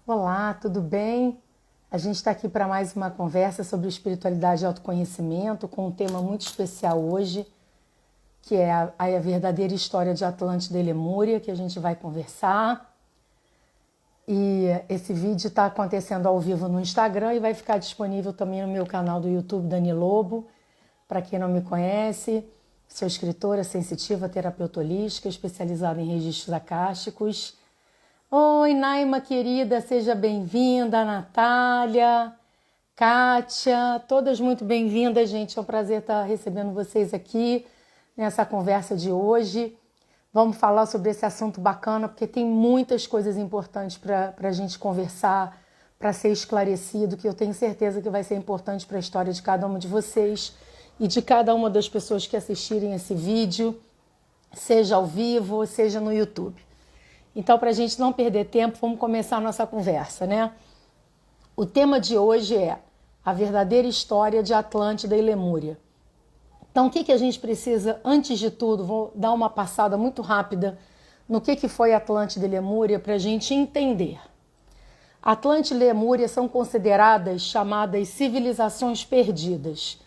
Olá, tudo bem? A gente está aqui para mais uma conversa sobre espiritualidade e autoconhecimento com um tema muito especial hoje, que é a verdadeira história de Atlântida e Lemúria, que a gente vai conversar. E esse vídeo está acontecendo ao vivo no Instagram e vai ficar disponível também no meu canal do YouTube, Dani Lobo. Para quem não me conhece, sou escritora sensitiva, terapeuta holística, especializada em registros acásticos. Oi, Naima querida, seja bem-vinda, Natália, Kátia, todas muito bem-vindas, gente. É um prazer estar recebendo vocês aqui nessa conversa de hoje. Vamos falar sobre esse assunto bacana, porque tem muitas coisas importantes para a gente conversar, para ser esclarecido, que eu tenho certeza que vai ser importante para a história de cada uma de vocês e de cada uma das pessoas que assistirem esse vídeo, seja ao vivo, seja no YouTube. Então, para a gente não perder tempo, vamos começar a nossa conversa, né? O tema de hoje é a verdadeira história de Atlântida e Lemúria. Então, o que a gente precisa, antes de tudo, vou dar uma passada muito rápida no que foi Atlântida e Lemúria para a gente entender. Atlântida e Lemúria são consideradas chamadas civilizações perdidas.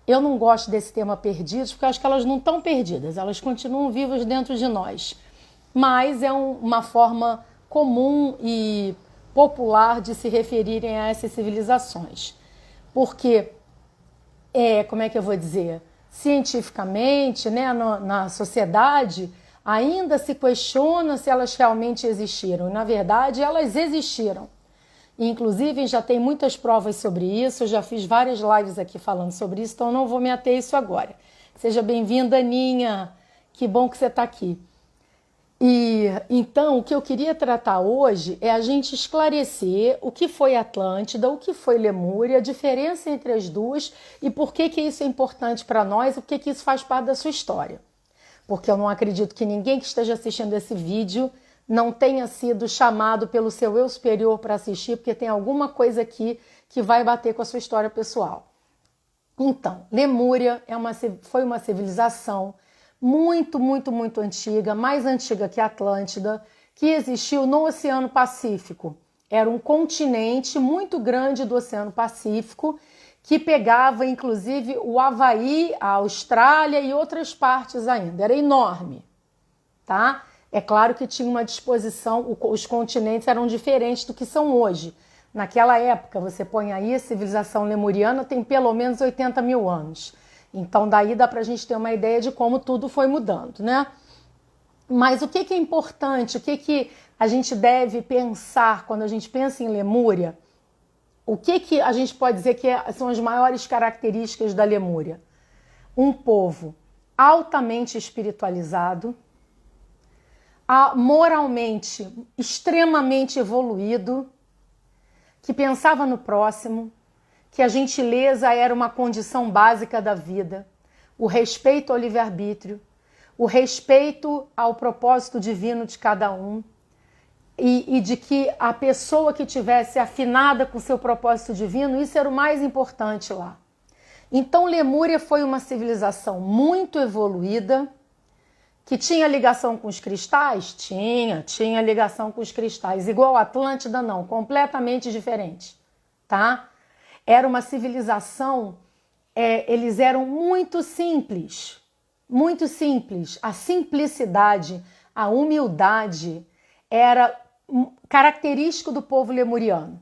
Eu não gosto desse tema perdidos, porque eu acho que elas não estão perdidas, elas continuam vivas dentro de nós. Mas é uma forma comum e popular de se referirem a essas civilizações. Porque, como é que eu vou dizer? Cientificamente, né, na sociedade, ainda se questiona se elas realmente existiram. Na verdade, elas existiram. Inclusive, já tem muitas provas sobre isso, eu já fiz várias lives aqui falando sobre isso, então não vou me ater a isso agora. Seja bem-vinda, Aninha. Que bom que você está aqui. E então o que eu queria tratar hoje é a gente esclarecer o que foi Atlântida, o que foi Lemúria, a diferença entre as duas e por que isso é importante para nós e por que isso faz parte da sua história. Porque eu não acredito que ninguém que esteja assistindo esse vídeo não tenha sido chamado pelo seu eu superior para assistir, porque tem alguma coisa aqui que vai bater com a sua história pessoal. Então, Lemúria foi uma civilização muito, muito, muito antiga, mais antiga que a Atlântida, que existiu no Oceano Pacífico. Era um continente muito grande do Oceano Pacífico, que pegava inclusive o Havaí, a Austrália e outras partes ainda. Era enorme, tá? É claro que tinha uma disposição, os continentes eram diferentes do que são hoje. Naquela época, você põe aí, a civilização lemuriana tem pelo menos 80 mil anos. Então, daí dá para a gente ter uma ideia de como tudo foi mudando, né? Mas o que é importante, o que a gente deve pensar quando a gente pensa em Lemúria? O que a gente pode dizer que são as maiores características da Lemúria? Um povo altamente espiritualizado, moralmente extremamente evoluído, que pensava no próximo, que a gentileza era uma condição básica da vida, o respeito ao livre-arbítrio, o respeito ao propósito divino de cada um e de que a pessoa que tivesse afinada com o seu propósito divino, isso era o mais importante lá. Então, Lemúria foi uma civilização muito evoluída, que tinha ligação com os cristais? Tinha ligação com os cristais. Igual a Atlântida, não, completamente diferente, tá? Era uma civilização, eles eram muito simples, muito simples. A simplicidade, a humildade era característico do povo lemuriano.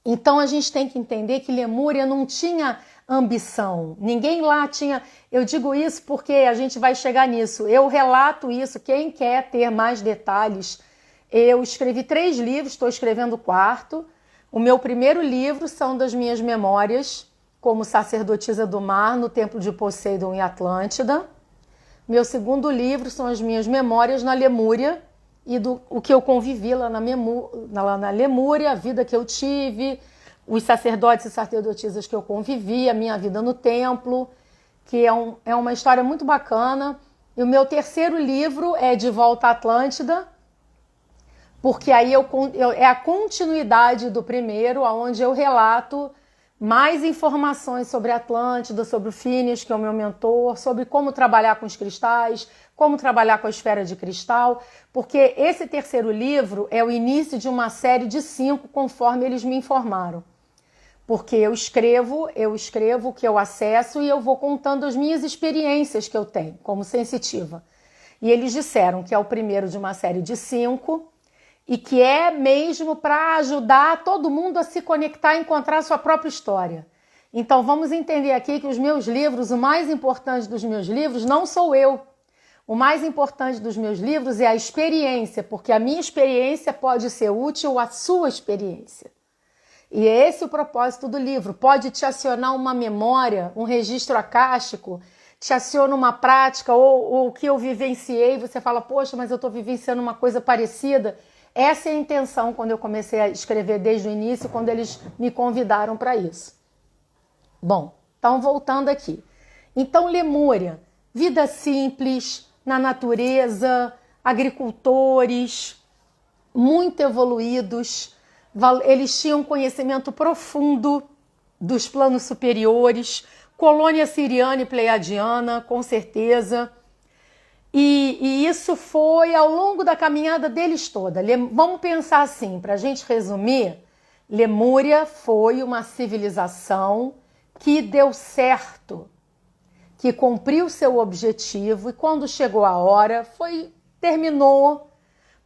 Então a gente tem que entender que Lemúria não tinha ambição, ninguém lá tinha. Eu digo isso porque a gente vai chegar nisso, eu relato isso, quem quer ter mais detalhes. Eu escrevi 3 livros, estou escrevendo o 4º. O meu primeiro livro são das minhas memórias como sacerdotisa do mar no templo de Poseidon em Atlântida. Meu segundo livro são as minhas memórias na Lemúria e o que eu convivi lá na Lemúria, a vida que eu tive, os sacerdotes e sacerdotisas que eu convivi, a minha vida no templo, que é uma história muito bacana. E o meu terceiro livro é De Volta à Atlântida, porque aí é a continuidade do primeiro, onde eu relato mais informações sobre a Atlântida, sobre o Phineas, que é o meu mentor, sobre como trabalhar com os cristais, como trabalhar com a esfera de cristal, porque esse terceiro livro é o início de uma série de 5, conforme eles me informaram. Porque eu escrevo o que eu acesso e eu vou contando as minhas experiências que eu tenho como sensitiva. E eles disseram que é o primeiro de uma série de 5 e que é mesmo para ajudar todo mundo a se conectar e encontrar a sua própria história. Então vamos entender aqui que os meus livros, o mais importante dos meus livros não sou eu. O mais importante dos meus livros é a experiência, porque a minha experiência pode ser útil à sua experiência. E é esse o propósito do livro. Pode te acionar uma memória, um registro acástico, te aciona uma prática ou o que eu vivenciei, você fala, poxa, mas eu estou vivenciando uma coisa parecida. Essa é a intenção quando eu comecei a escrever desde o início, quando eles me convidaram para isso. Bom, então voltando aqui. Então, Lemúria, vida simples, na natureza, agricultores, muito evoluídos, eles tinham conhecimento profundo dos planos superiores, colônia siriana e pleiadiana, com certeza. E isso foi ao longo da caminhada deles toda. Vamos pensar assim, para a gente resumir, Lemúria foi uma civilização que deu certo, que cumpriu seu objetivo e quando chegou a hora, terminou,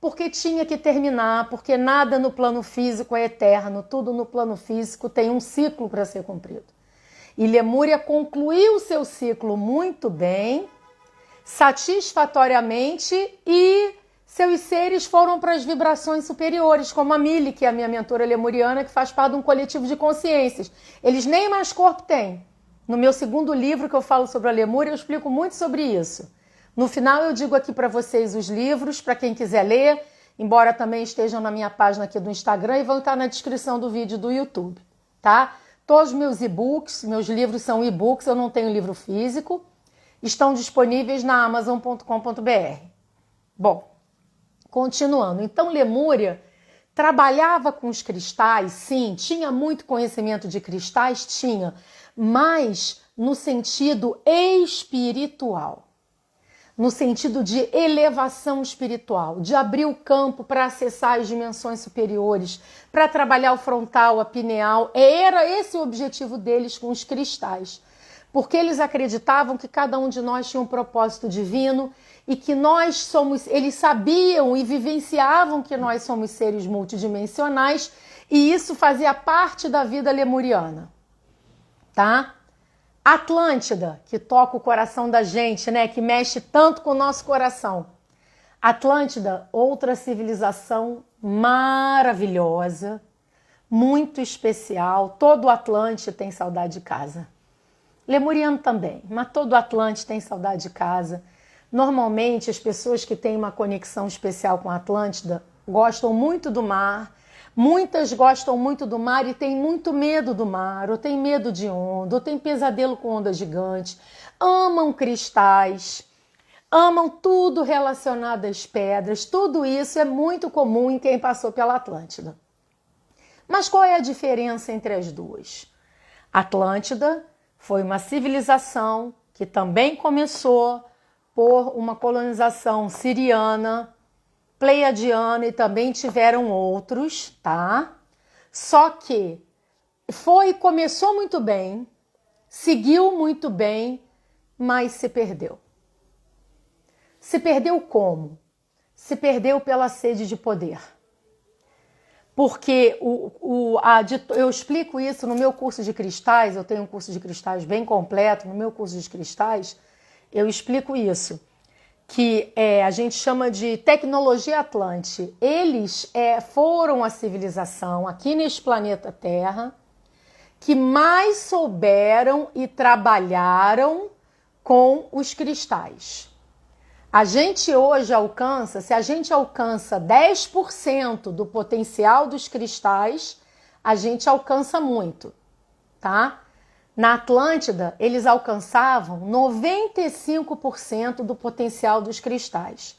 porque tinha que terminar, porque nada no plano físico é eterno, tudo no plano físico tem um ciclo para ser cumprido. E Lemúria concluiu seu ciclo muito bem, satisfatoriamente, e seus seres foram para as vibrações superiores, como a Mili, que é a minha mentora lemuriana, que faz parte de um coletivo de consciências. Eles nem mais corpo têm. No meu segundo livro, que eu falo sobre a Lemúria, eu explico muito sobre isso. No final eu digo aqui para vocês os livros, para quem quiser ler, embora também estejam na minha página aqui do Instagram e vão estar na descrição do vídeo do YouTube, tá? Todos os meus e-books, meus livros são e-books, eu não tenho livro físico, estão disponíveis na amazon.com.br. Bom, continuando. Então, Lemúria trabalhava com os cristais, sim, tinha muito conhecimento de cristais, tinha, mas no sentido espiritual. No sentido de elevação espiritual, de abrir o campo para acessar as dimensões superiores, para trabalhar o frontal, a pineal. Era esse o objetivo deles com os cristais. Porque eles acreditavam que cada um de nós tinha um propósito divino e que nós somos, eles sabiam e vivenciavam que nós somos seres multidimensionais e isso fazia parte da vida lemuriana, tá? Atlântida, que toca o coração da gente, né? Que mexe tanto com o nosso coração. Atlântida, outra civilização maravilhosa, muito especial. Todo Atlante tem saudade de casa. Lemuriano também, mas todo Atlante tem saudade de casa. Normalmente, as pessoas que têm uma conexão especial com a Atlântida gostam muito do mar. Muitas gostam muito do mar e têm muito medo do mar, ou têm medo de onda, ou têm pesadelo com ondas gigantes. Amam cristais, amam tudo relacionado às pedras. Tudo isso é muito comum em quem passou pela Atlântida. Mas qual é a diferença entre as duas? Atlântida foi uma civilização que também começou por uma colonização siriana, pleiadiana e também tiveram outros, tá? Só que começou muito bem, seguiu muito bem, mas se perdeu. Se perdeu como? Se perdeu pela sede de poder. Porque eu explico isso no meu curso de cristais, eu tenho um curso de cristais bem completo, no meu curso de cristais, eu explico isso. Que a gente chama de tecnologia Atlante. Eles foram a civilização aqui neste planeta Terra que mais souberam e trabalharam com os cristais. A gente hoje alcança, se a gente alcança 10% do potencial dos cristais, a gente alcança muito, tá? Na Atlântida, eles alcançavam 95% do potencial dos cristais.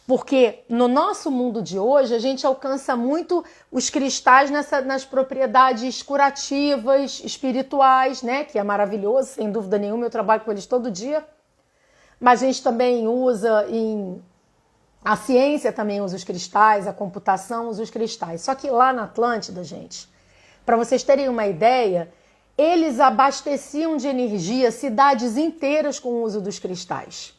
Porque no nosso mundo de hoje, a gente alcança muito os cristais nas propriedades curativas, espirituais, né? Que é maravilhoso, sem dúvida nenhuma, eu trabalho com eles todo dia. Mas a gente também usa a ciência também usa os cristais, a computação usa os cristais. Só que lá na Atlântida, gente, para vocês terem uma ideia, eles abasteciam de energia cidades inteiras com o uso dos cristais.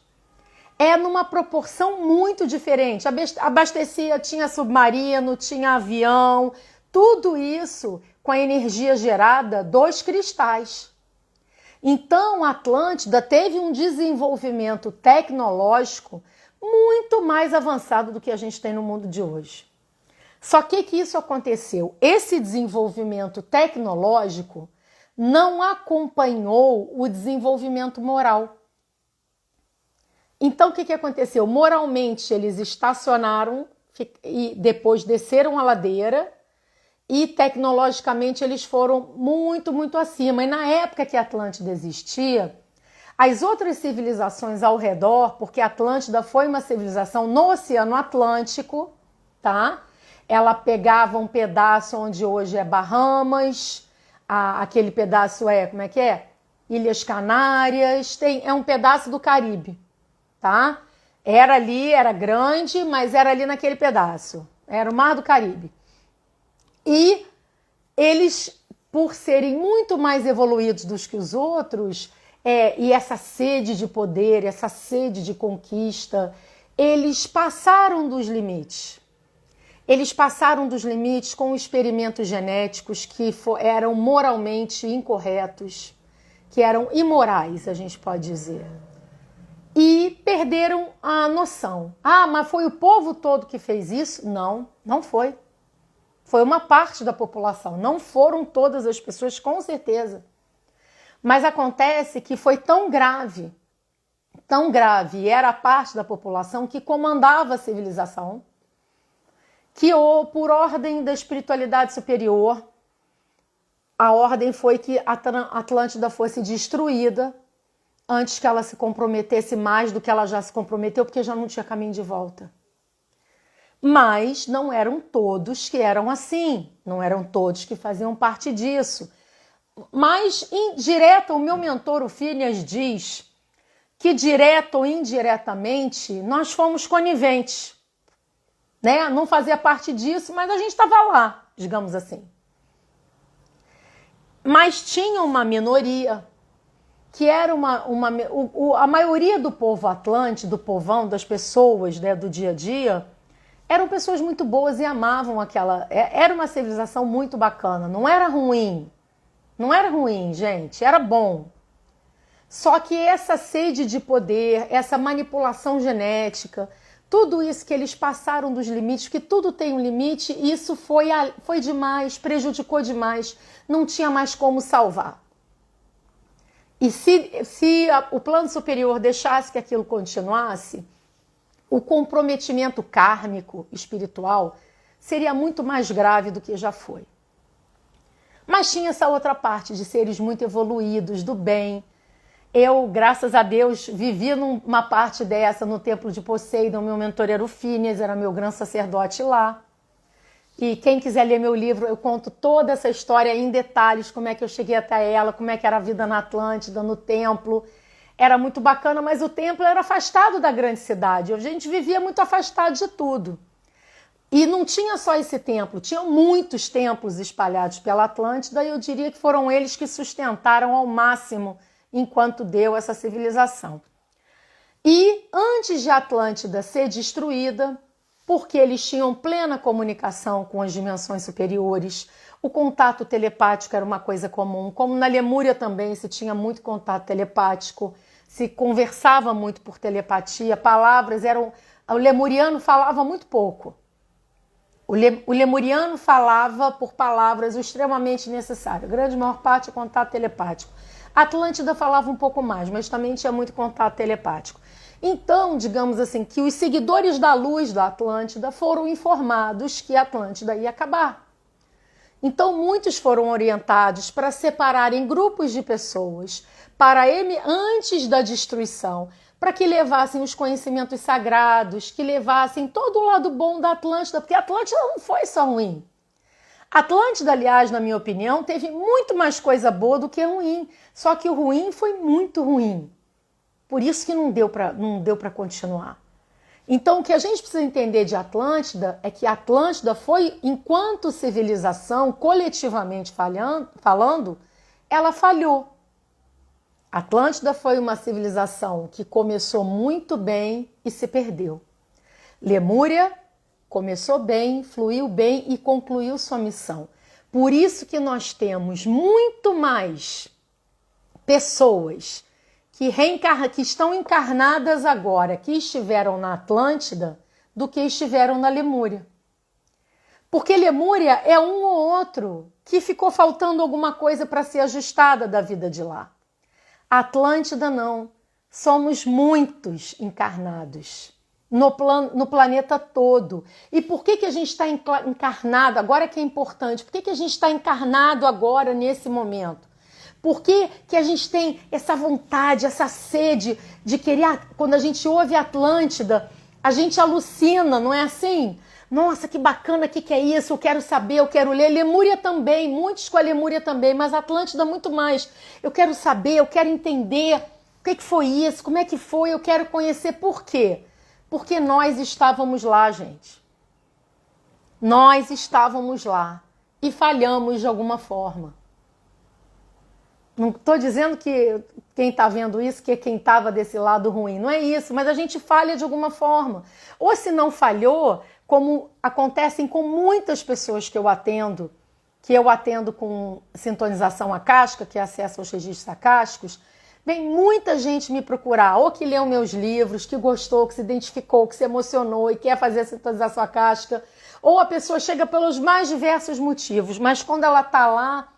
É numa proporção muito diferente. Abastecia, tinha submarino, tinha avião, tudo isso com a energia gerada dos cristais. Então, a Atlântida teve um desenvolvimento tecnológico muito mais avançado do que a gente tem no mundo de hoje. Só que isso aconteceu? Esse desenvolvimento tecnológico não acompanhou o desenvolvimento moral. Então, o que aconteceu? Moralmente, eles estacionaram e depois desceram a ladeira e tecnologicamente eles foram muito, muito acima. E na época que a Atlântida existia, as outras civilizações ao redor, porque a Atlântida foi uma civilização no Oceano Atlântico, tá? Ela pegava um pedaço onde hoje é Bahamas, aquele pedaço como é que é? Ilhas Canárias, é um pedaço do Caribe. Tá? Era ali, era grande, mas era ali naquele pedaço. Era o Mar do Caribe. E eles, por serem muito mais evoluídos do que os outros, e essa sede de poder, essa sede de conquista, eles passaram dos limites. Eles passaram dos limites com experimentos genéticos que eram moralmente incorretos, que eram imorais, a gente pode dizer. E perderam a noção. Mas foi o povo todo que fez isso? Não, não foi. Foi uma parte da população. Não foram todas as pessoas, com certeza. Mas acontece que foi tão grave, e era a parte da população que comandava a civilização, que por ordem da espiritualidade superior, a ordem foi que a Atlântida fosse destruída antes que ela se comprometesse mais do que ela já se comprometeu, porque já não tinha caminho de volta. Mas não eram todos que eram assim, não eram todos que faziam parte disso. Mas, o meu mentor, o Phineas, diz que, direto ou indiretamente, nós fomos coniventes. Né? Não fazia parte disso, mas a gente estava lá, digamos assim. Mas tinha uma minoria que era a maioria do povo atlântico, do povão, das pessoas, né, do dia a dia, eram pessoas muito boas e amavam era uma civilização muito bacana, não era ruim, gente, era bom. Só que essa sede de poder, essa manipulação genética, tudo isso que eles passaram dos limites, que tudo tem um limite, isso foi demais, prejudicou demais, não tinha mais como salvar. E se o plano superior deixasse que aquilo continuasse, o comprometimento kármico, espiritual, seria muito mais grave do que já foi. Mas tinha essa outra parte de seres muito evoluídos, do bem. Eu, graças a Deus, vivi numa parte dessa no templo de Poseidon. Meu mentor era o Phineas, era meu grande sacerdote lá. E quem quiser ler meu livro, eu conto toda essa história em detalhes, como é que eu cheguei até ela, como é que era a vida na Atlântida, no templo. Era muito bacana, mas o templo era afastado da grande cidade. A gente vivia muito afastado de tudo. E não tinha só esse templo, tinha muitos templos espalhados pela Atlântida, e eu diria que foram eles que sustentaram ao máximo enquanto deu essa civilização. E antes de Atlântida ser destruída, porque eles tinham plena comunicação com as dimensões superiores, o contato telepático era uma coisa comum, como na Lemúria também se tinha muito contato telepático, se conversava muito por telepatia, palavras eram... O lemuriano falava muito pouco. O lemuriano falava por palavras o extremamente necessário. A grande maior parte é contato telepático. A Atlântida falava um pouco mais, mas também tinha muito contato telepático. Então, digamos assim, que os seguidores da luz da Atlântida foram informados que a Atlântida ia acabar. Então, muitos foram orientados para separarem grupos de pessoas antes da destruição, para que levassem os conhecimentos sagrados, que levassem todo o lado bom da Atlântida, porque a Atlântida não foi só ruim. A Atlântida, aliás, na minha opinião, teve muito mais coisa boa do que ruim, só que o ruim foi muito ruim. Por isso que não deu para continuar. Então, o que a gente precisa entender de Atlântida é que a Atlântida foi, enquanto civilização, coletivamente falando, ela falhou. Atlântida foi uma civilização que começou muito bem e se perdeu. Lemúria começou bem, fluiu bem e concluiu sua missão. Por isso que nós temos muito mais pessoas que estão encarnadas agora, que estiveram na Atlântida, do que estiveram na Lemúria. Porque Lemúria é um ou outro que ficou faltando alguma coisa para ser ajustada da vida de lá. Atlântida não. Somos muitos encarnados no planeta todo. E por que a gente está encarnado? Agora que é importante. Por que a gente está encarnado agora, nesse momento? Por que a gente tem essa vontade, essa sede de querer... Quando a gente ouve Atlântida, a gente alucina, não é assim? Nossa, que bacana, o que é isso? Eu quero saber, eu quero ler. Lemúria também, muitos com a Lemúria também, mas Atlântida muito mais. Eu quero saber, eu quero entender o que foi isso, como é que foi, eu quero conhecer. Por quê? Porque nós estávamos lá, gente. Nós estávamos lá e falhamos de alguma forma. Não estou dizendo que quem está vendo isso, que é quem estava desse lado ruim. Não é isso, mas a gente falha de alguma forma. Ou se não falhou, como acontecem com muitas pessoas que eu atendo com sintonização acástica, que é acesso aos registros acásticos, vem muita gente me procurar, ou que leu meus livros, que gostou, que se identificou, que se emocionou e quer fazer a sintonização acástica, ou a pessoa chega pelos mais diversos motivos, mas quando ela está lá,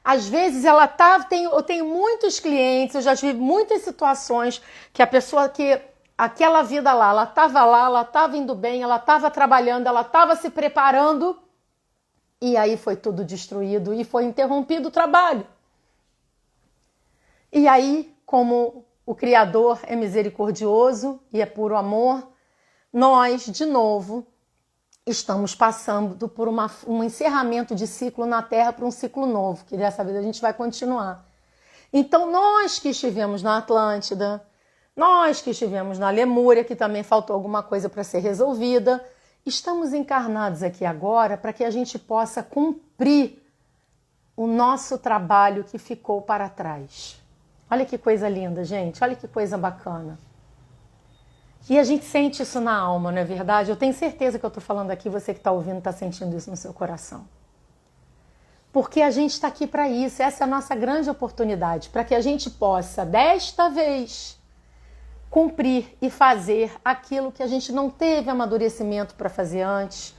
às vezes ela tá, eu tenho muitos clientes, eu já tive muitas situações que a pessoa que aquela vida lá, ela estava indo bem, ela estava trabalhando, ela estava se preparando e aí foi tudo destruído e foi interrompido o trabalho. E aí, como o Criador é misericordioso e é puro amor, nós, de novo, estamos passando por um encerramento de ciclo na Terra para um ciclo novo, que dessa vez a gente vai continuar. Então, nós que estivemos na Atlântida, nós que estivemos na Lemúria, que também faltou alguma coisa para ser resolvida, estamos encarnados aqui agora para que a gente possa cumprir o nosso trabalho que ficou para trás. Olha que coisa linda, gente, olha que coisa bacana. E a gente sente isso na alma, não é verdade? Eu tenho certeza que eu estou falando aqui, você que está ouvindo está sentindo isso no seu coração. Porque a gente está aqui para isso, essa é a nossa grande oportunidade, para que a gente possa, desta vez, cumprir e fazer aquilo que a gente não teve amadurecimento para fazer antes,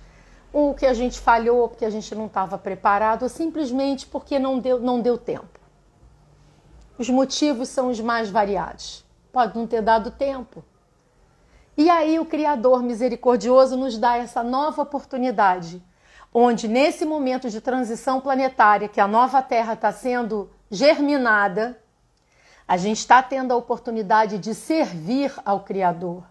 ou que a gente falhou porque a gente não estava preparado, ou simplesmente porque não deu tempo. Os motivos são os mais variados. Pode não ter dado tempo. E aí o Criador misericordioso nos dá essa nova oportunidade, onde nesse momento de transição planetária, que a nova Terra está sendo germinada, a gente está tendo a oportunidade de servir ao Criador,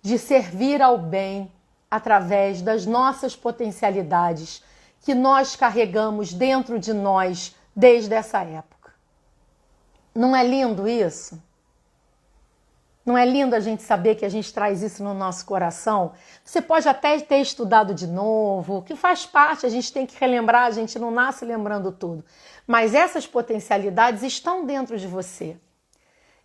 de servir ao bem através das nossas potencialidades que nós carregamos dentro de nós desde essa época. Não é lindo isso? Não é lindo a gente saber que a gente traz isso no nosso coração? Você pode até ter estudado de novo, que faz parte, a gente tem que relembrar, a gente não nasce lembrando tudo. Mas essas potencialidades estão dentro de você.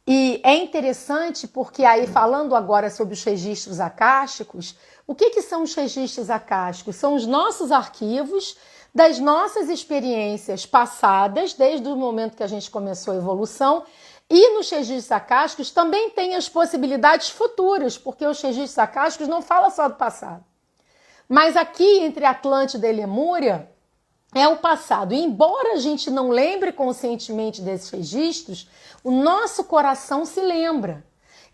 E é interessante porque aí, falando agora sobre os registros acásticos, o que são os registros acásticos? São os nossos arquivos das nossas experiências passadas, desde o momento que a gente começou a evolução. E nos registros acásticos também tem as possibilidades futuras, porque os registros acásticos não falam só do passado. Mas aqui, entre Atlântida e Lemúria, é o passado. E embora a gente não lembre conscientemente desses registros, o nosso coração se lembra.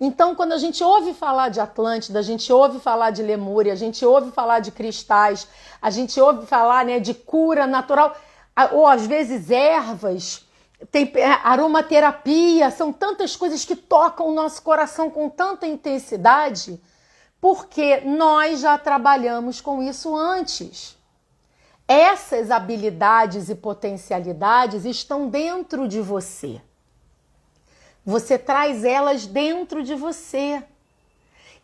Então, quando a gente ouve falar de Atlântida, a gente ouve falar de Lemúria, a gente ouve falar de cristais, a gente ouve falar, né, de cura natural, ou às vezes ervas, tem aromaterapia, são tantas coisas que tocam o nosso coração com tanta intensidade, porque nós já trabalhamos com isso antes. Essas habilidades e potencialidades estão dentro de você. Você traz elas dentro de você.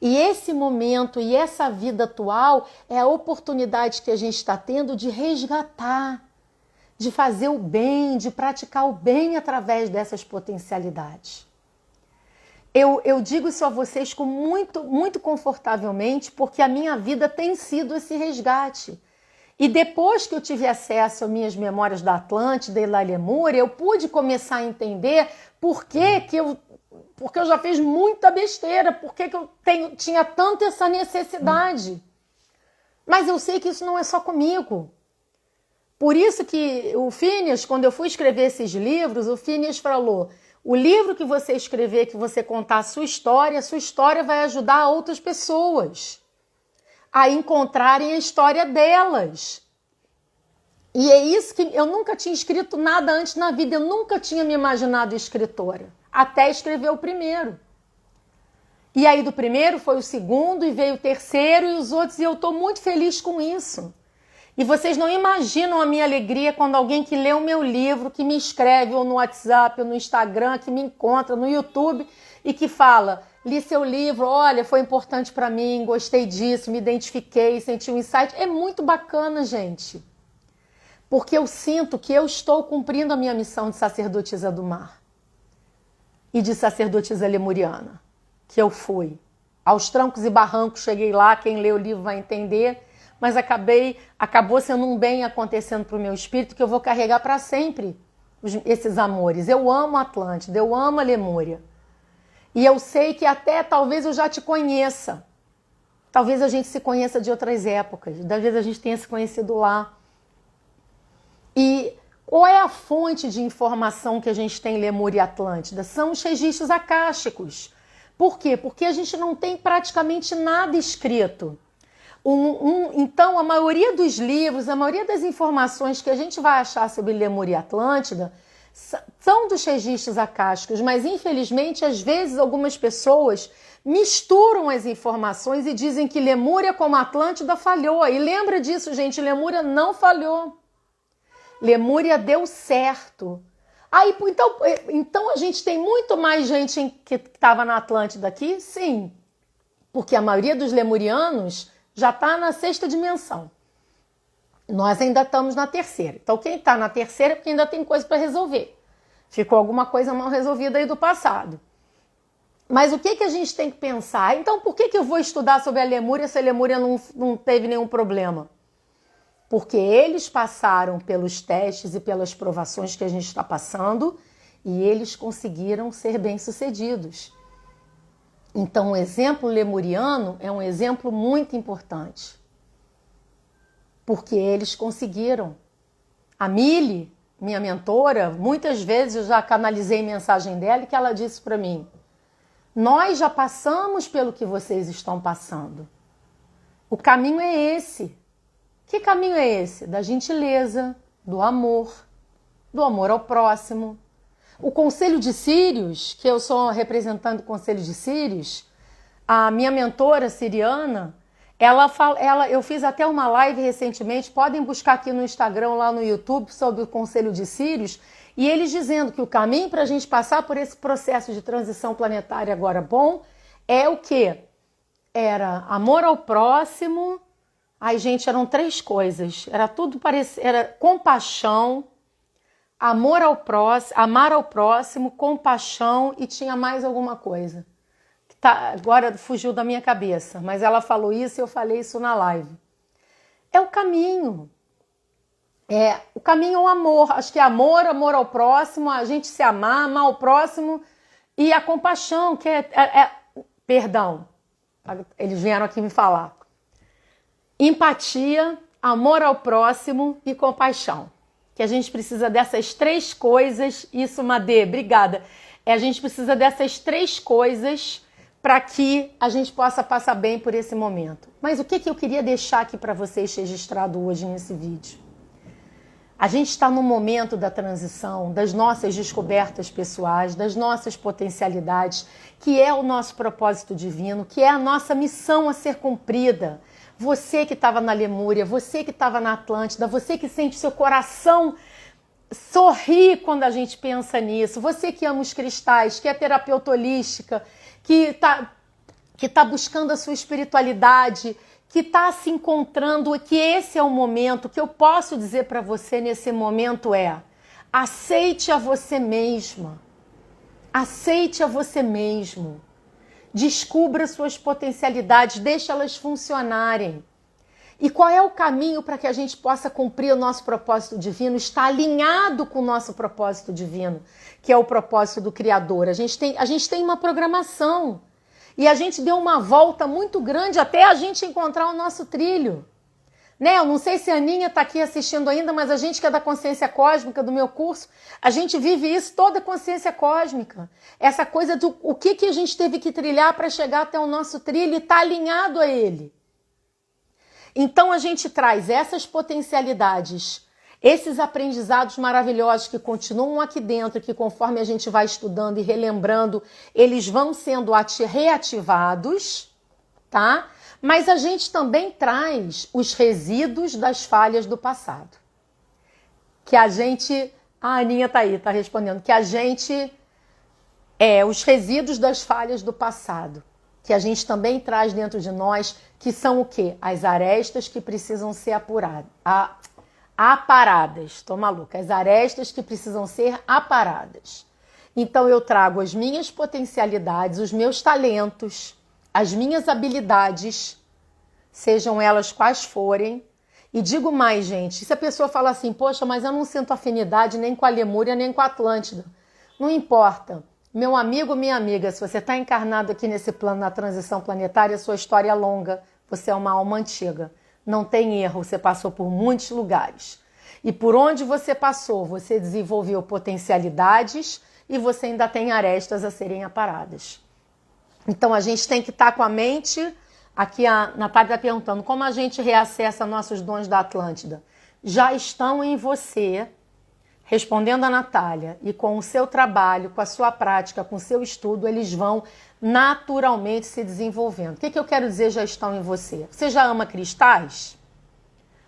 E esse momento e essa vida atual é a oportunidade que a gente está tendo de resgatar, de fazer o bem, de praticar o bem através dessas potencialidades. Eu digo isso a vocês com muito confortavelmente, porque a minha vida tem sido esse resgate. E depois que eu tive acesso às minhas memórias da Atlântida e da Lemúria, eu pude começar a entender porque eu já fiz muita besteira, porque eu tinha tanto essa necessidade. Mas eu sei que isso não é só comigo. Por isso que o Phineas, quando eu fui escrever esses livros, o Phineas falou: o livro que você escrever, que você contar a sua história vai ajudar outras pessoas a encontrarem a história delas. E é isso que eu nunca tinha escrito nada antes na vida, eu nunca tinha me imaginado escritora, até escrever o primeiro. E aí do primeiro foi o segundo, e veio o terceiro e os outros, e eu estou muito feliz com isso. E vocês não imaginam a minha alegria quando alguém que lê o meu livro, que me escreve ou no WhatsApp, ou no Instagram, que me encontra no YouTube e que fala: li seu livro, olha, foi importante para mim, gostei disso, me identifiquei, senti um insight. É muito bacana, gente. Porque eu sinto que eu estou cumprindo a minha missão de sacerdotisa do mar e de sacerdotisa lemuriana, que eu fui. Aos trancos e barrancos cheguei lá, quem lê o livro vai entender, mas acabou sendo um bem acontecendo para o meu espírito que eu vou carregar para sempre esses amores. Eu amo a Atlântida, eu amo a Lemúria. E eu sei que até talvez eu já te conheça. Talvez a gente se conheça de outras épocas, talvez a gente tenha se conhecido lá. E qual é a fonte de informação que a gente tem em Lemúria e Atlântida? São os registros acásticos. Por quê? Porque a gente não tem praticamente nada escrito. Então, a maioria dos livros, a maioria das informações que a gente vai achar sobre Lemúria e Atlântida são dos registros acásticos, mas infelizmente, às vezes, algumas pessoas misturam as informações e dizem que Lemúria, como Atlântida, falhou. E lembra disso, gente, Lemúria não falhou. Lemúria deu certo. Aí, então a gente tem muito mais gente que estava na Atlântida aqui? Sim, porque a maioria dos lemurianos já está na 6ª dimensão. Nós ainda estamos na 3ª. Então quem está na 3ª é porque ainda tem coisa para resolver. Ficou alguma coisa mal resolvida aí do passado. Mas o que a gente tem que pensar? Então por que eu vou estudar sobre a Lemúria se a Lemúria não teve nenhum problema? Porque eles passaram pelos testes e pelas provações que a gente está passando e eles conseguiram ser bem-sucedidos. Então, o exemplo lemuriano é um exemplo muito importante. Porque eles conseguiram. A Mili, minha mentora, muitas vezes eu já canalizei mensagem dela e que ela disse para mim: nós já passamos pelo que vocês estão passando. O caminho é esse. Que caminho é esse? Da gentileza, do amor ao próximo. O Conselho de Sírios, que eu sou representante do Conselho de Sírios, a minha mentora siriana, eu fiz até uma live recentemente, podem buscar aqui no Instagram, lá no YouTube, sobre o Conselho de Sírios, e eles dizendo que o caminho para a gente passar por esse processo de transição planetária agora bom é o quê? Era amor ao próximo. Ai, gente, eram 3 coisas. Era tudo parecido, era compaixão, amar ao próximo, compaixão e tinha mais alguma coisa. Agora fugiu da minha cabeça, mas ela falou isso e eu falei isso na live. É o caminho. O caminho é o amor. Acho que é amor ao próximo, a gente se amar ao próximo e a compaixão, que perdão, eles vieram aqui me falar. Empatia, amor ao próximo e compaixão. Que a gente precisa dessas 3 coisas. Isso, Madê, obrigada. A gente precisa dessas 3 coisas para que a gente possa passar bem por esse momento. Mas o que eu queria deixar aqui para vocês registrado hoje nesse vídeo? A gente está no momento da transição, das nossas descobertas pessoais, das nossas potencialidades, que é o nosso propósito divino, que é a nossa missão a ser cumprida. Você que estava na Lemúria, você que estava na Atlântida, você que sente seu coração sorrir quando a gente pensa nisso, você que ama os cristais, que é terapeuta holística, que tá buscando a sua espiritualidade, que está se encontrando, que esse é o momento, que eu posso dizer para você nesse momento é: aceite a você mesma, aceite a você mesmo, descubra suas potencialidades, deixe elas funcionarem. E qual é o caminho para que a gente possa cumprir o nosso propósito divino? Está alinhado com o nosso propósito divino, que é o propósito do Criador. A gente tem uma programação. E a gente deu uma volta muito grande até a gente encontrar o nosso trilho. Né? Eu não sei se a Aninha está aqui assistindo ainda, mas a gente que é da consciência cósmica, do meu curso, a gente vive isso, toda a consciência cósmica. Essa coisa do o que a gente teve que trilhar para chegar até o nosso trilho e está alinhado a ele. Então a gente traz essas potencialidades, esses aprendizados maravilhosos que continuam aqui dentro, que conforme a gente vai estudando e relembrando, eles vão sendo reativados, tá? Mas a gente também traz os resíduos das falhas do passado. Que a gente... A Aninha tá aí, tá respondendo. Que a gente... os resíduos das falhas do passado. Que a gente também traz dentro de nós, que são o quê? As arestas que precisam ser apuradas. Aparadas, tô maluca, as arestas que precisam ser aparadas. Então eu trago as minhas potencialidades, os meus talentos, as minhas habilidades, sejam elas quais forem. E digo mais, gente, se a pessoa fala assim, poxa, mas eu não sinto afinidade nem com a Lemúria, nem com a Atlântida. Não importa. Meu amigo, minha amiga, se você está encarnado aqui nesse plano, na transição planetária, sua história é longa, você é uma alma antiga. Não tem erro, você passou por muitos lugares. E por onde você passou, você desenvolveu potencialidades e você ainda tem arestas a serem aparadas. Então a gente tem que estar com a mente... Aqui a Natália está perguntando, como a gente reacessa nossos dons da Atlântida? Já estão em você, respondendo a Natália, e com o seu trabalho, com a sua prática, com o seu estudo, eles vão naturalmente se desenvolvendo. O que eu quero dizer já estão em você? Você já ama cristais?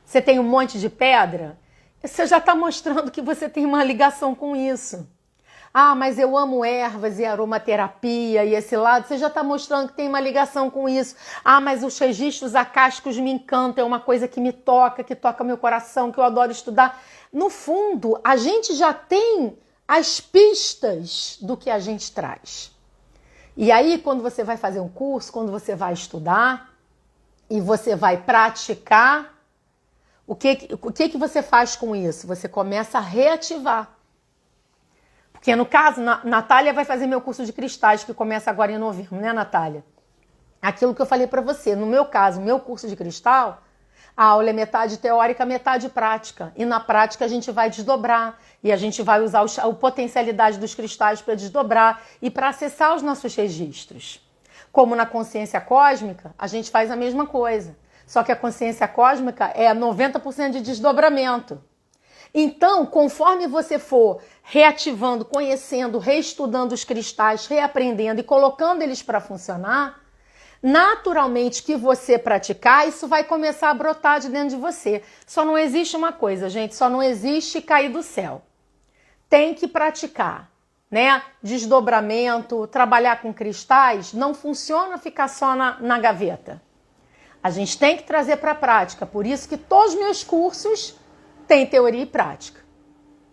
Você tem um monte de pedra? Você já está mostrando que você tem uma ligação com isso. Ah, mas eu amo ervas e aromaterapia e esse lado. Você já está mostrando que tem uma ligação com isso. Ah, mas os registros acásticos me encantam, é uma coisa que me toca, que toca meu coração, que eu adoro estudar. No fundo, a gente já tem as pistas do que a gente traz. E aí, quando você vai fazer um curso, quando você vai estudar e você vai praticar, o que você faz com isso? Você começa a reativar. Porque no caso, Natália vai fazer meu curso de cristais, que começa agora em novembro, né, Natália? Aquilo que eu falei para você, no meu caso, meu curso de cristal, a aula é metade teórica, metade prática. E na prática a gente vai desdobrar, e a gente vai usar a potencialidade dos cristais para desdobrar e para acessar os nossos registros. Como na consciência cósmica, a gente faz a mesma coisa. Só que a consciência cósmica é 90% de desdobramento. Então, conforme você for reativando, conhecendo, reestudando os cristais, reaprendendo e colocando eles para funcionar, naturalmente que você praticar, isso vai começar a brotar de dentro de você. Só não existe uma coisa, gente, só não existe cair do céu. Tem que praticar, né? Desdobramento, trabalhar com cristais, não funciona ficar só na gaveta. A gente tem que trazer para a prática, por isso que todos os meus cursos tem teoria e prática.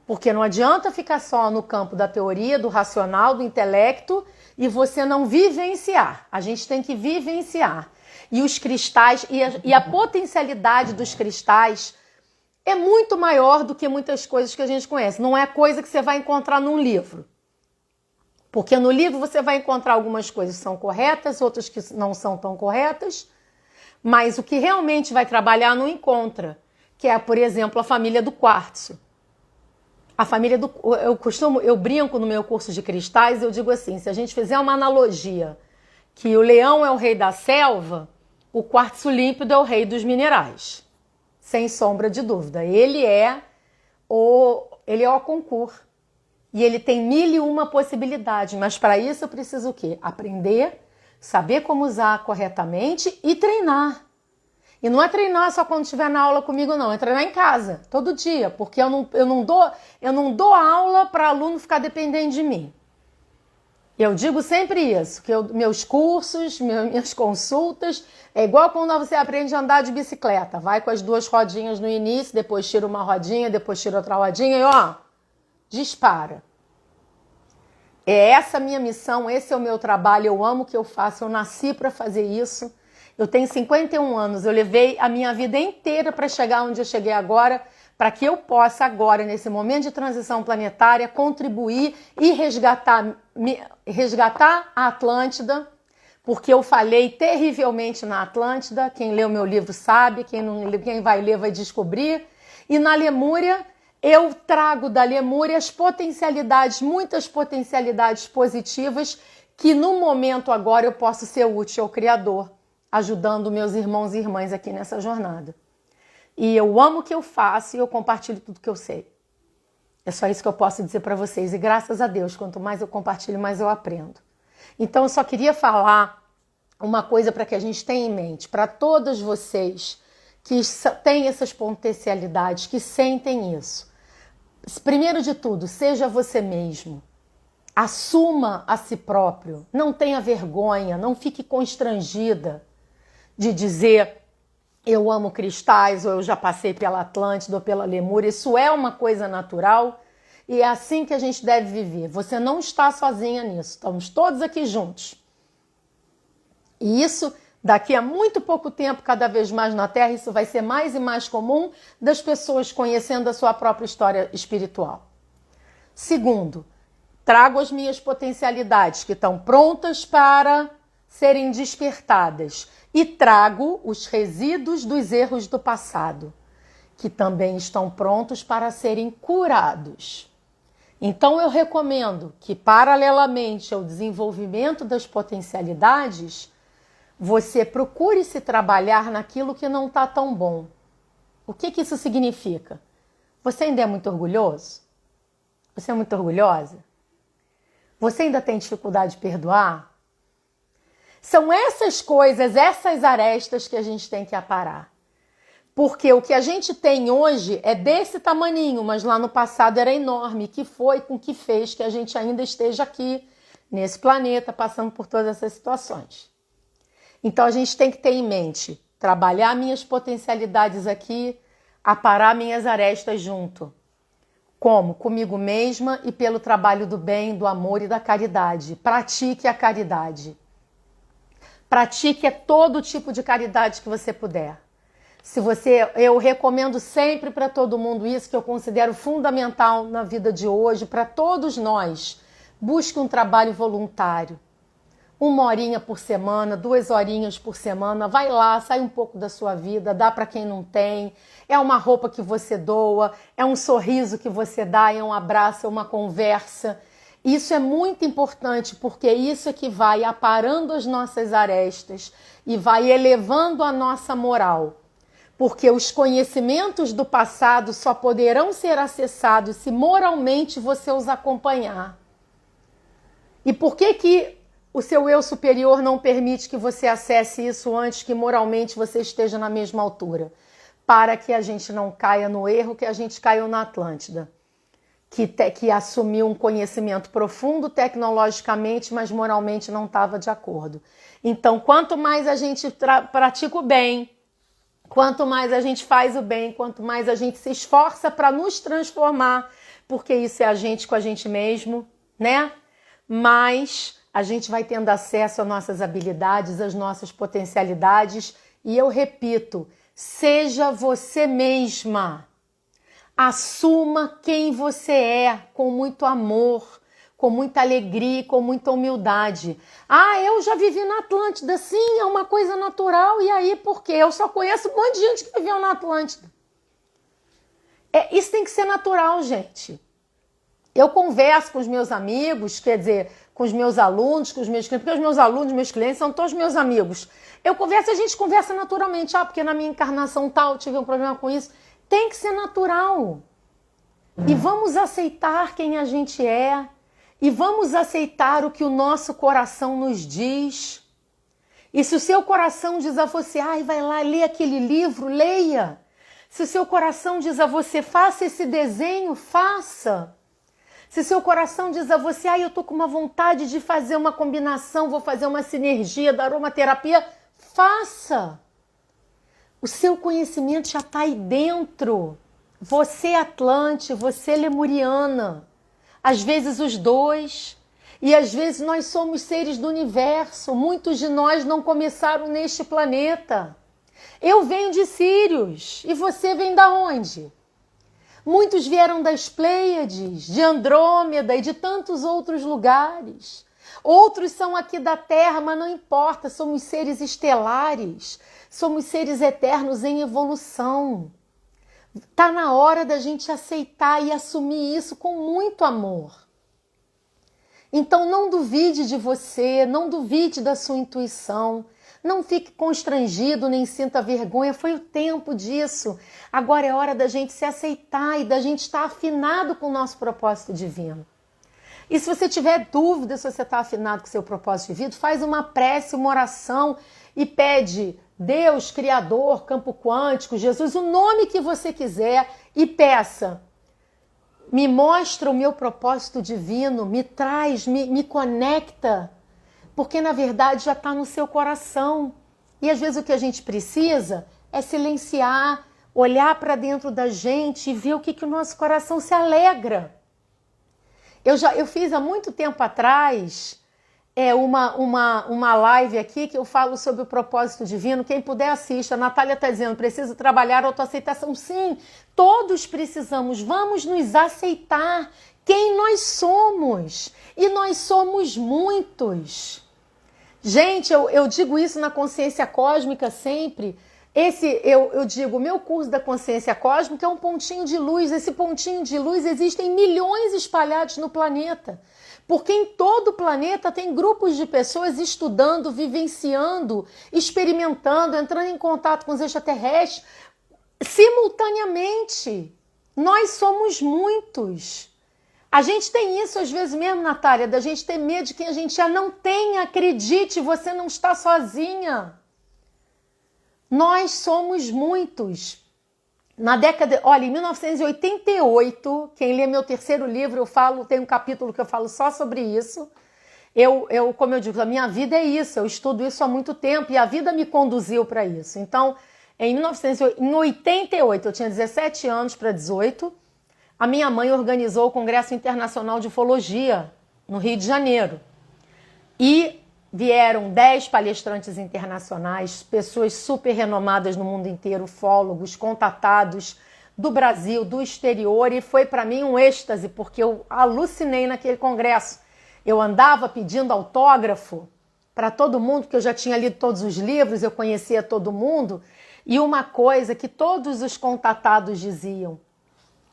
Porque não adianta ficar só no campo da teoria, do racional, do intelecto e você não vivenciar. A gente tem que vivenciar. E os cristais, e a potencialidade dos cristais é muito maior do que muitas coisas que a gente conhece. Não é coisa que você vai encontrar num livro. Porque no livro você vai encontrar algumas coisas que são corretas, outras que não são tão corretas, mas o que realmente vai trabalhar não encontra. Que é, por exemplo, a família do quartzo. A família do... Eu brinco no meu curso de cristais, eu digo assim, se a gente fizer uma analogia que o leão é o rei da selva, o quartzo límpido é o rei dos minerais. Sem sombra de dúvida. Ele é ele é o concurso. E ele tem 1001 possibilidades, mas para isso eu preciso o quê? Aprender, saber como usar corretamente e treinar. E não é treinar só quando estiver na aula comigo, não. É treinar em casa, todo dia. Porque eu não dou aula para aluno ficar dependendo de mim. Eu digo sempre isso, que meus cursos, minhas consultas, é igual quando você aprende a andar de bicicleta. Vai com as 2 rodinhas no início, depois tira uma rodinha, depois tira outra rodinha e ó, dispara. É essa a minha missão, esse é o meu trabalho, eu amo o que eu faço, eu nasci para fazer isso. Eu tenho 51 anos, eu levei a minha vida inteira para chegar onde eu cheguei agora, para que eu possa agora, nesse momento de transição planetária, contribuir e resgatar a Atlântida, porque eu falhei terrivelmente na Atlântida, quem leu meu livro sabe, quem vai ler vai descobrir, e na Lemúria, eu trago da Lemúria as potencialidades, muitas potencialidades positivas, que no momento agora eu posso ser útil ao Criador, ajudando meus irmãos e irmãs aqui nessa jornada. E eu amo o que eu faço e eu compartilho tudo que eu sei. É só isso que eu posso dizer para vocês. E graças a Deus, quanto mais eu compartilho, mais eu aprendo. Então eu só queria falar uma coisa para que a gente tenha em mente, para todos vocês que têm essas potencialidades, que sentem isso. Primeiro de tudo, seja você mesmo. Assuma a si próprio. Não tenha vergonha, não fique constrangida de dizer eu amo cristais, ou eu já passei pela Atlântida ou pela Lemúria. Isso é uma coisa natural e é assim que a gente deve viver. Você não está sozinha nisso, estamos todos aqui juntos. E isso, daqui a muito pouco tempo, cada vez mais na Terra, isso vai ser mais e mais comum das pessoas conhecendo a sua própria história espiritual. Segundo, trago as minhas potencialidades que estão prontas para serem despertadas. E trago os resíduos dos erros do passado, que também estão prontos para serem curados. Então eu recomendo que, paralelamente ao desenvolvimento das potencialidades, você procure se trabalhar naquilo que não está tão bom. O que isso significa? Você ainda é muito orgulhoso? Você é muito orgulhosa? Você ainda tem dificuldade de perdoar? São essas coisas, essas arestas que a gente tem que aparar. Porque o que a gente tem hoje é desse tamaninho, mas lá no passado era enorme, que foi com que fez que a gente ainda esteja aqui, nesse planeta, passando por todas essas situações. Então a gente tem que ter em mente, trabalhar minhas potencialidades aqui, aparar minhas arestas junto. Como? Comigo mesma e pelo trabalho do bem, do amor e da caridade. Pratique a caridade. Pratique todo tipo de caridade que você puder. Eu recomendo sempre para todo mundo isso, que eu considero fundamental na vida de hoje, para todos nós. Busque um trabalho voluntário. 1 horinha por semana, 2 horinhas por semana, vai lá, sai um pouco da sua vida, dá para quem não tem. É uma roupa que você doa, é um sorriso que você dá, é um abraço, é uma conversa. Isso é muito importante, porque isso é que vai aparando as nossas arestas e vai elevando a nossa moral. Porque os conhecimentos do passado só poderão ser acessados se moralmente você os acompanhar. E por que o seu eu superior não permite que você acesse isso antes que moralmente você esteja na mesma altura? Para que a gente não caia no erro que a gente caiu na Atlântida. Que assumiu um conhecimento profundo tecnologicamente, mas moralmente não estava de acordo. Então, quanto mais a gente pratica o bem, quanto mais a gente faz o bem, quanto mais a gente se esforça para nos transformar, porque isso é a gente com a gente mesmo, né? Mais a gente vai tendo acesso às nossas habilidades, às nossas potencialidades. E eu repito, seja você mesma. Assuma quem você é, com muito amor, com muita alegria, com muita humildade. Ah, eu já vivi na Atlântida. Sim, é uma coisa natural. E aí, por quê? Eu só conheço um monte de gente que viveu na Atlântida. Isso tem que ser natural, gente. Eu converso com os meus amigos, quer dizer, com os meus alunos, com os meus clientes, porque os meus alunos, meus clientes são todos meus amigos. Eu converso, a gente conversa naturalmente. Ah, porque na minha encarnação tal, tive um problema com isso. Tem que ser natural. E vamos aceitar quem a gente é. E vamos aceitar o que o nosso coração nos diz. E se o seu coração diz a você, ai, vai lá ler aquele livro, leia. Se o seu coração diz a você, faça esse desenho, faça. Se o seu coração diz a você, ai, eu tô com uma vontade de fazer uma combinação, vou fazer uma sinergia da aromaterapia, faça. O seu conhecimento já está aí dentro. Você é Atlante, você é Lemuriana. Às vezes os dois. E às vezes nós somos seres do universo. Muitos de nós não começaram neste planeta. Eu venho de Sírios. E você vem da onde? Muitos vieram das Pleiades, de Andrômeda e de tantos outros lugares. Outros são aqui da Terra, mas não importa. Somos seres estelares. Somos seres eternos em evolução. Está na hora da gente aceitar e assumir isso com muito amor. Então não duvide de você, não duvide da sua intuição, não fique constrangido nem sinta vergonha, foi o tempo disso. Agora é hora da gente se aceitar e da gente estar afinado com o nosso propósito divino. E se você tiver dúvida se você está afinado com o seu propósito divino, faz uma prece, uma oração e pede Deus, Criador, Campo Quântico, Jesus, o nome que você quiser e peça. Me mostra o meu propósito divino, me traz, me conecta, porque na verdade já está no seu coração. E às vezes o que a gente precisa é silenciar, olhar para dentro da gente e ver o que o nosso coração se alegra. Eu fiz há muito tempo atrás uma live aqui que eu falo sobre o propósito divino. Quem puder assista. A Natália está dizendo, precisa trabalhar a autoaceitação. Sim, todos precisamos. Vamos nos aceitar quem nós somos. E nós somos muitos. Gente, eu digo isso na consciência cósmica sempre. Eu digo, o meu curso da consciência cósmica é um pontinho de luz. Esse pontinho de luz existem milhões espalhados no planeta. Porque em todo o planeta tem grupos de pessoas estudando, vivenciando, experimentando, entrando em contato com os extraterrestres simultaneamente. Nós somos muitos. A gente tem isso às vezes mesmo, Natália, da gente ter medo de quem a gente é. Não tenha, acredite, você não está sozinha. Nós somos muitos. Na década, olha, em 1988, quem lê meu terceiro livro, tem um capítulo que eu falo só sobre isso. Como eu digo, a minha vida é isso, eu estudo isso há muito tempo e a vida me conduziu para isso. Então, em 1988, eu tinha 17 anos para 18, a minha mãe organizou o Congresso Internacional de Ufologia, no Rio de Janeiro. E vieram 10 palestrantes internacionais, pessoas super renomadas no mundo inteiro, ufólogos, contatados do Brasil, do exterior, e foi para mim um êxtase, porque eu alucinei naquele congresso. Eu andava pedindo autógrafo para todo mundo, porque eu já tinha lido todos os livros, eu conhecia todo mundo, e uma coisa que todos os contatados diziam,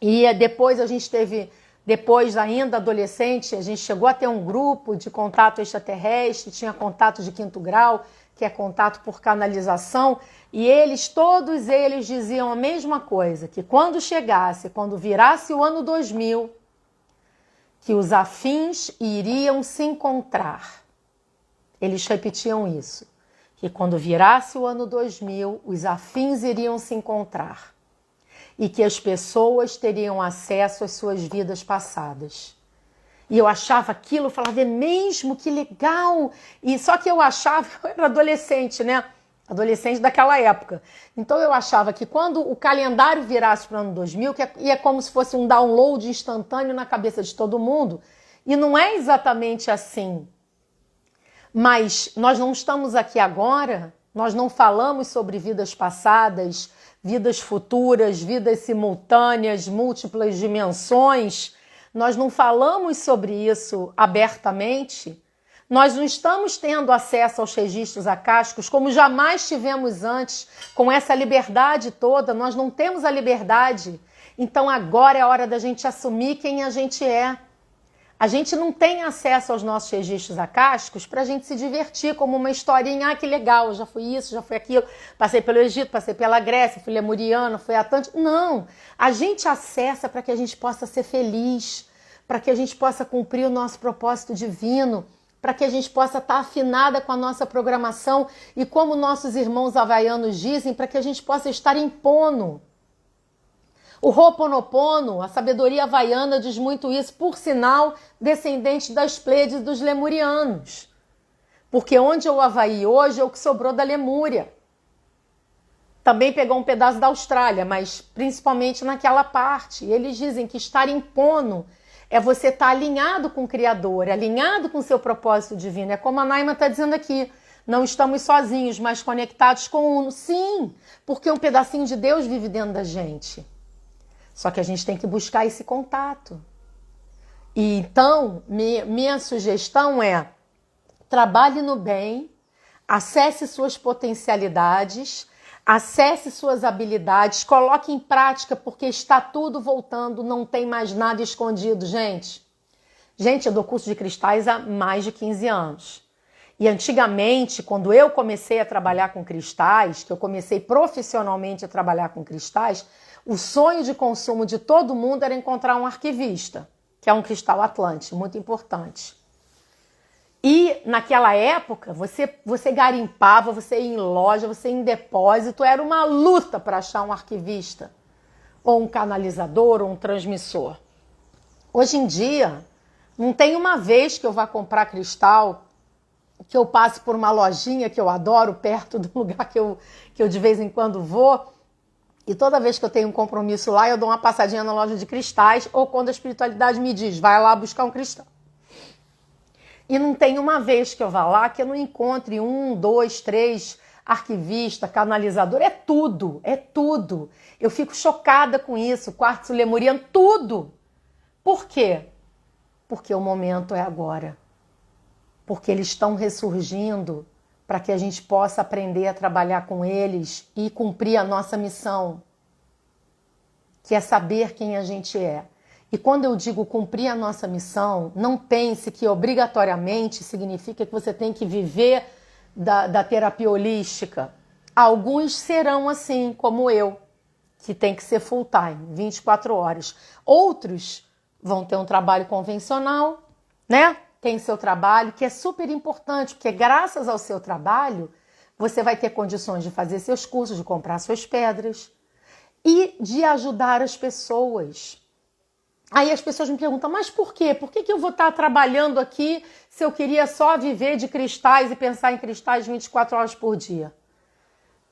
e depois a gente teve... Depois, ainda adolescente, a gente chegou a ter um grupo de contato extraterrestre, tinha contato de 5º grau, que é contato por canalização, e todos eles diziam a mesma coisa, que quando virasse o ano 2000, que os afins iriam se encontrar. Eles repetiam isso, que quando virasse o ano 2000, os afins iriam se encontrar. E que as pessoas teriam acesso às suas vidas passadas. E eu achava aquilo, eu falava, é mesmo, que legal! E só que eu achava, eu era adolescente, né? Adolescente daquela época. Então eu achava que quando o calendário virasse para o ano 2000, que ia como se fosse um download instantâneo na cabeça de todo mundo. E não é exatamente assim. Mas nós não estamos aqui agora, nós não falamos sobre vidas passadas, vidas futuras, vidas simultâneas, múltiplas dimensões. Nós não falamos sobre isso abertamente. Nós não estamos tendo acesso aos registros acásticos como jamais tivemos antes, com essa liberdade toda. Nós não temos a liberdade. Então agora é a hora da gente assumir quem a gente é. A gente não tem acesso aos nossos registros acásticos para a gente se divertir como uma historinha. Ah, que legal, eu já fui isso, já fui aquilo, passei pelo Egito, passei pela Grécia, fui lemuriana, fui Atlântida. Não, a gente acessa para que a gente possa ser feliz, para que a gente possa cumprir o nosso propósito divino, para que a gente possa estar afinada com a nossa programação e, como nossos irmãos havaianos dizem, para que a gente possa estar em pono. O Ho'oponopono, a sabedoria havaiana, diz muito isso, por sinal, descendente das Pleiades dos lemurianos. Porque onde é o Havaí hoje é o que sobrou da Lemúria. Também pegou um pedaço da Austrália, mas principalmente naquela parte. E eles dizem que estar em pono é você estar alinhado com o Criador, alinhado com o seu propósito divino. É como a Naima está dizendo aqui, não estamos sozinhos, mas conectados com o Uno. Sim, porque um pedacinho de Deus vive dentro da gente. Só que a gente tem que buscar esse contato. E então, minha sugestão é: trabalhe no bem, acesse suas potencialidades, acesse suas habilidades, coloque em prática, porque está tudo voltando, não tem mais nada escondido, gente. Gente, eu dou curso de cristais há mais de 15 anos. E antigamente, quando eu comecei a trabalhar com cristais, que eu comecei profissionalmente a trabalhar com cristais, o sonho de consumo de todo mundo era encontrar um arquivista, que é um cristal Atlante, muito importante. E naquela época, você garimpava, você ia em loja, você ia em depósito, era uma luta para achar um arquivista, ou um canalizador, ou um transmissor. Hoje em dia, não tem uma vez que eu vá comprar cristal, que eu passe por uma lojinha que eu adoro, perto do lugar que eu de vez em quando vou, e toda vez que eu tenho um compromisso lá, eu dou uma passadinha na loja de cristais, ou quando a espiritualidade me diz, vai lá buscar um cristal. E não tem uma vez que eu vá lá que eu não encontre 1, 2, 3 arquivista, canalizador, é tudo, é tudo. Eu fico chocada com isso, quartzo lemuriano, tudo. Por quê? Porque o momento é agora. Porque eles estão ressurgindo para que a gente possa aprender a trabalhar com eles e cumprir a nossa missão, que é saber quem a gente é. E quando eu digo cumprir a nossa missão, não pense que obrigatoriamente significa que você tem que viver da terapia holística. Alguns serão assim, como eu, que tem que ser full time, 24 horas. Outros vão ter um trabalho convencional, né? Tem seu trabalho, que é super importante, porque graças ao seu trabalho, você vai ter condições de fazer seus cursos, de comprar suas pedras e de ajudar as pessoas. Aí as pessoas me perguntam, mas por quê? Por que eu vou estar trabalhando aqui se eu queria só viver de cristais e pensar em cristais 24 horas por dia?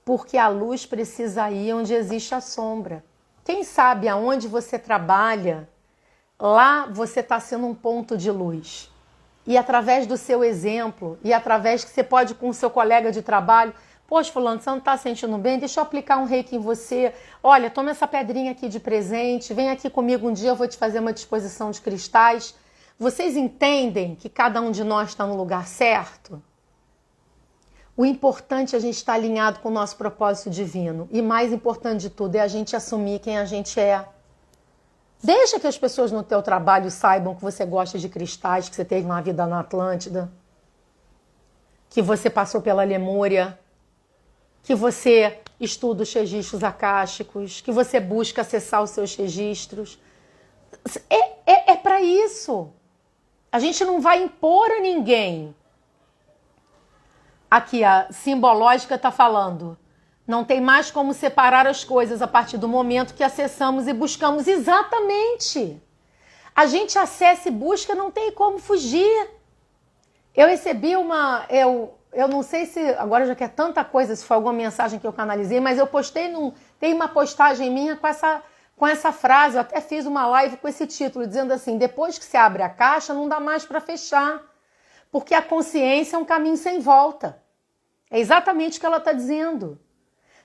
Porque a luz precisa ir onde existe a sombra. Quem sabe aonde você trabalha, lá você está sendo um ponto de luz. E através do seu exemplo, e através que você pode com o seu colega de trabalho, poxa, fulano, você não está sentindo bem? Deixa eu aplicar um reiki em você. Olha, toma essa pedrinha aqui de presente, vem aqui comigo um dia, eu vou te fazer uma disposição de cristais. Vocês entendem que cada um de nós está no lugar certo? O importante é a gente estar alinhado com o nosso propósito divino. E mais importante de tudo é a gente assumir quem a gente é. Deixa que as pessoas no teu trabalho saibam que você gosta de cristais, que você teve uma vida na Atlântida, que você passou pela Lemúria, que você estuda os registros acásticos, que você busca acessar os seus registros. É para isso. A gente não vai impor a ninguém. Aqui a simbológica está falando. Não tem mais como separar as coisas a partir do momento que acessamos e buscamos. Exatamente. A gente acessa e busca, não tem como fugir. Eu recebi eu não sei se agora já que é tanta coisa, se foi alguma mensagem que eu canalizei, mas eu postei tem uma postagem minha com essa frase, eu até fiz uma live com esse título, dizendo assim, depois que se abre a caixa, não dá mais para fechar, porque a consciência é um caminho sem volta. É exatamente o que ela está dizendo.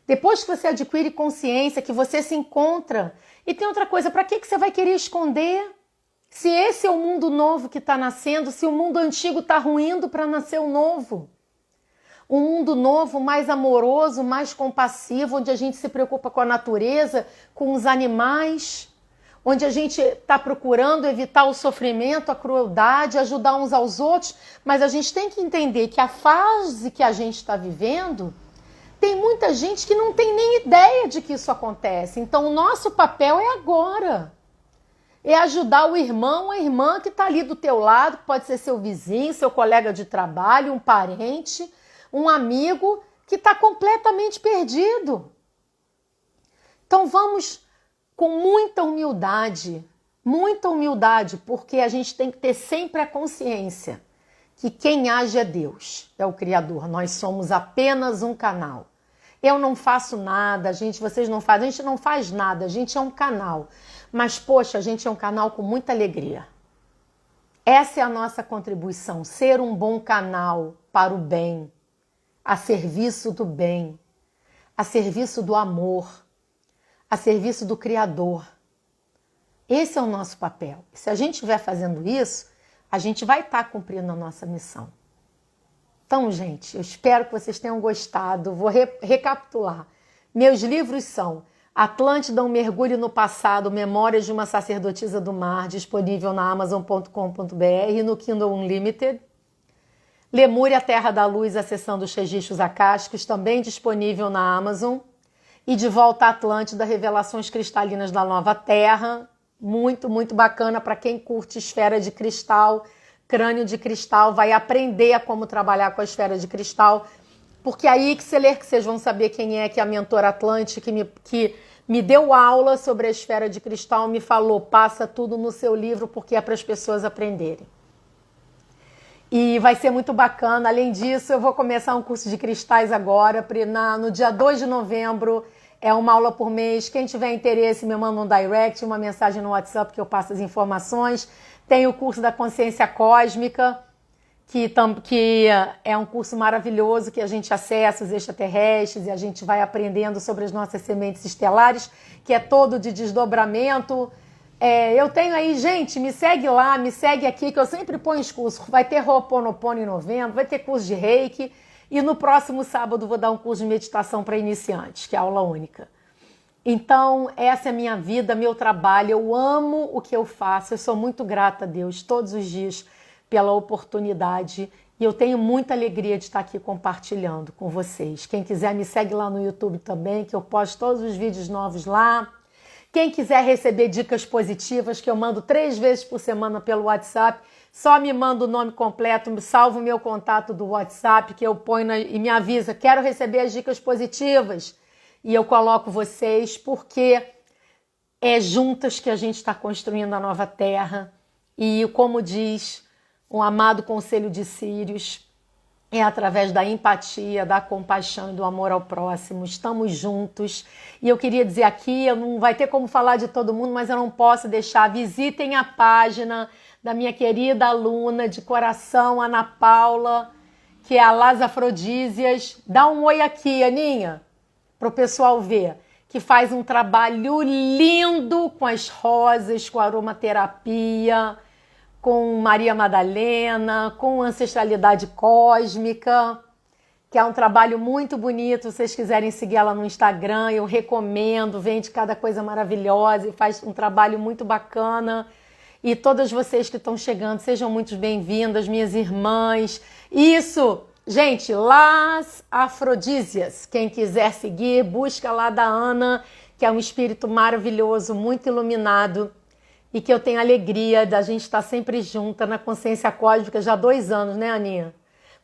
Depois que você adquire consciência, que você se encontra, e tem outra coisa, para que você vai querer esconder? Se esse é o mundo novo que está nascendo, se o mundo antigo está ruindo para nascer o novo. Um mundo novo, mais amoroso, mais compassivo, onde a gente se preocupa com a natureza, com os animais. onde a gente está procurando evitar o sofrimento, a crueldade, ajudar uns aos outros, mas a gente tem que entender que a fase que a gente está vivendo, tem muita gente que não tem nem ideia de que isso acontece. Então, o nosso papel é agora. É ajudar o irmão, a irmã que está ali do teu lado, que pode ser seu vizinho, seu colega de trabalho, um parente, um amigo que está completamente perdido. Então vamos com muita humildade, porque a gente tem que ter sempre a consciência que quem age é Deus, é o Criador. Nós somos apenas um canal. Eu não faço nada, vocês não fazem, a gente não faz nada, a gente é um canal. Mas, poxa, a gente é um canal com muita alegria. Essa é a nossa contribuição, ser um bom canal para o bem, a serviço do bem, a serviço do amor, a serviço do Criador. Esse é o nosso papel. Se a gente estiver fazendo isso, a gente vai estar cumprindo a nossa missão. Então, gente, eu espero que vocês tenham gostado. Vou recapitular. Meus livros são Atlântida, um mergulho no passado, Memórias de uma sacerdotisa do mar, disponível na Amazon.com.br e no Kindle Unlimited. Lemúria, Terra da Luz, acessando os registros acásticos, também disponível na Amazon. E De Volta à Atlântida, Revelações Cristalinas da Nova Terra. Muito, muito bacana para quem curte esfera de cristal, crânio de cristal, vai aprender a como trabalhar com a esfera de cristal. Porque aí que você ler, que vocês vão saber quem é que é a mentora Atlântica, que me deu aula sobre a esfera de cristal, me falou, passa tudo no seu livro, porque é para as pessoas aprenderem. E vai ser muito bacana. Além disso, eu vou começar um curso de cristais agora, no dia 2 de novembro, é uma aula por mês. Quem tiver interesse, me manda um direct, uma mensagem no WhatsApp que eu passo as informações. Tem o curso da consciência cósmica, que é um curso maravilhoso que a gente acessa os extraterrestres e a gente vai aprendendo sobre as nossas sementes estelares, que é todo de desdobramento. Eu tenho aí, gente, me segue lá, me segue aqui, que eu sempre ponho os cursos. Vai ter Ho'oponopono em novembro, vai ter curso de Reiki e no próximo sábado vou dar um curso de meditação para iniciantes, que é aula única. Então, essa é a minha vida, meu trabalho, eu amo o que eu faço, eu sou muito grata a Deus todos os dias pela oportunidade e eu tenho muita alegria de estar aqui compartilhando com vocês. Quem quiser me segue lá no YouTube também, que eu posto todos os vídeos novos lá. Quem quiser receber dicas positivas, que eu mando 3 vezes por semana pelo WhatsApp, só me manda o nome completo, salvo o meu contato do WhatsApp, que eu ponho e me avisa, quero receber as dicas positivas. E eu coloco vocês, porque é juntas que a gente está construindo a nova Terra. E como diz o amado Conselho de Sírios, é através da empatia, da compaixão e do amor ao próximo. Estamos juntos. E eu queria dizer aqui, não vai ter como falar de todo mundo, mas eu não posso deixar. Visitem a página da minha querida aluna de coração, Ana Paula, que é a Las Afrodísias. Dá um oi aqui, Aninha, para o pessoal ver, que faz um trabalho lindo com as rosas, com aromaterapia, com Maria Madalena, com ancestralidade cósmica, que é um trabalho muito bonito. Se vocês quiserem seguir ela no Instagram, eu recomendo, vende cada coisa maravilhosa e faz um trabalho muito bacana. E todas vocês que estão chegando, sejam muito bem-vindas, minhas irmãs. Isso, gente, Las Afrodísias. Quem quiser seguir, busca lá da Ana, que é um espírito maravilhoso, muito iluminado, e que eu tenho alegria da gente estar sempre junta na consciência cósmica já há 2 anos, né, Aninha?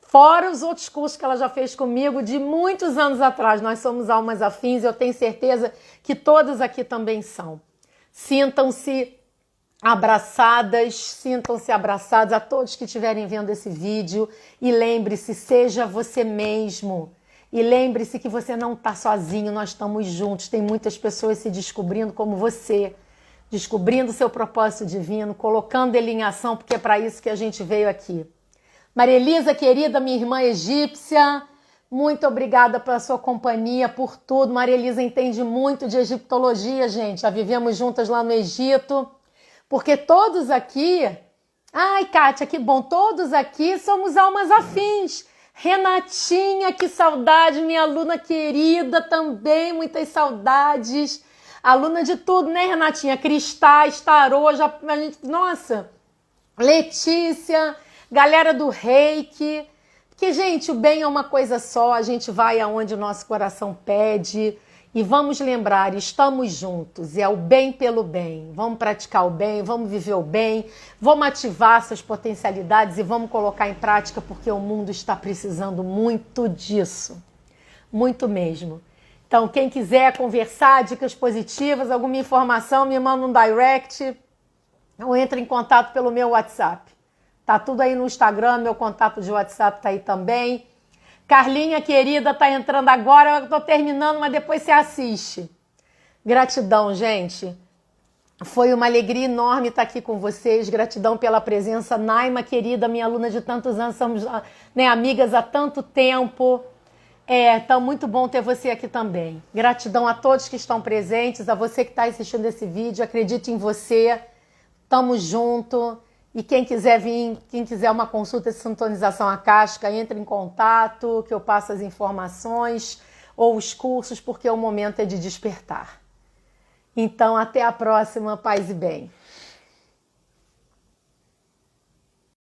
Fora os outros cursos que ela já fez comigo de muitos anos atrás. Nós somos almas afins e eu tenho certeza que todas aqui também são. Sintam-se abraçados a todos que estiverem vendo esse vídeo. E lembre-se, seja você mesmo. E lembre-se que você não está sozinho, nós estamos juntos. Tem muitas pessoas se descobrindo como você, descobrindo seu propósito divino, colocando ele em ação, porque é para isso que a gente veio aqui. Maria Elisa, querida, minha irmã egípcia, muito obrigada pela sua companhia, por tudo. Maria Elisa entende muito de egiptologia, gente. Já vivemos juntas lá no Egito, porque todos aqui... Ai, Kátia, que bom, todos aqui somos almas afins. Renatinha, que saudade, minha aluna querida também, muitas saudades. Aluna de tudo, né, Renatinha? Cristais, tarô, já, a gente, nossa, Letícia, galera do Reiki. Porque, gente, o bem é uma coisa só, a gente vai aonde o nosso coração pede. E vamos lembrar, estamos juntos, é o bem pelo bem. Vamos praticar o bem, vamos viver o bem, vamos ativar essas potencialidades e vamos colocar em prática, porque o mundo está precisando muito disso. Muito mesmo. Então, quem quiser conversar, dicas positivas, alguma informação, me manda um direct ou entra em contato pelo meu WhatsApp. Tá tudo aí no Instagram, meu contato de WhatsApp tá aí também. Carlinha, querida, tá entrando agora, eu tô terminando, mas depois você assiste. Gratidão, gente. Foi uma alegria enorme estar aqui com vocês. Gratidão pela presença. Naima, querida, minha aluna de tantos anos, somos, né, amigas há tanto tempo. Então muito bom ter você aqui também. Gratidão a todos que estão presentes, a você que está assistindo esse vídeo. Acredite em você. Tamo junto. E quem quiser vir, quem quiser uma consulta de sintonização acástica, entre em contato, que eu passo as informações ou os cursos, porque o momento é de despertar. Então, até a próxima. Paz e bem.